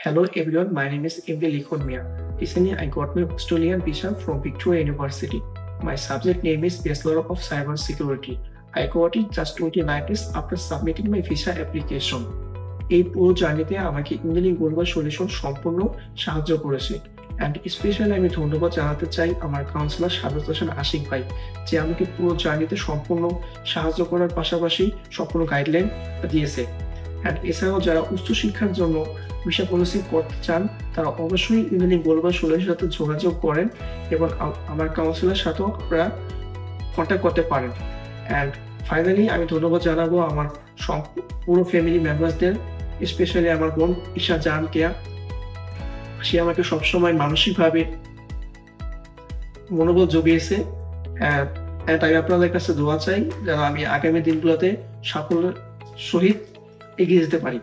Hello everyone, my name is Imre Likhon Mia. Recently, I got my Australian visa from Victoria University. My subject name is Bachelor of Cyber Security. I got it just 29 days after submitting my visa application. এই পুরো জার্নিতে আমাকে engineering global solution সম্পূর্ণ সাহায্য করেছে and specially আমি ধন্যবাদ জানাতে চাই আমার কাউন্সিলর সাদত হোসেন আশিক ভাই, যে আমাকে পুরো জার্নিতে সম্পূর্ণ সাহায্য করার পাশাপাশি সম্পূর্ণ গাইডলাইন দিয়েছে। অ্যান্ড এছাড়াও যারা উচ্চশিক্ষার জন্য ভিসা পলিসি করতে চান তারা অবশ্যই ইঞ্জিনিয়ারিং গ্লোবাল সলিউশনের সাথে যোগাযোগ করেন এবং আমার কাউন্সিলরের সাথেও আপনারা কন্ট্যাক্ট করতে পারেন। অ্যান্ড ফাইনালি আমি ধন্যবাদ জানাবো আমার পুরো ফ্যামিলি মেম্বারসদের, স্পেশালি আমার বোন ঈশা জাহানকে। সে আমাকে সবসময় মানসিকভাবে মনোবল জুগিয়েছে। তাই আপনাদের কাছে দোয়া চাই যেন আমি আগামী দিনগুলোতে সাফল্যের সহিত এগিয়ে যেতে পারি।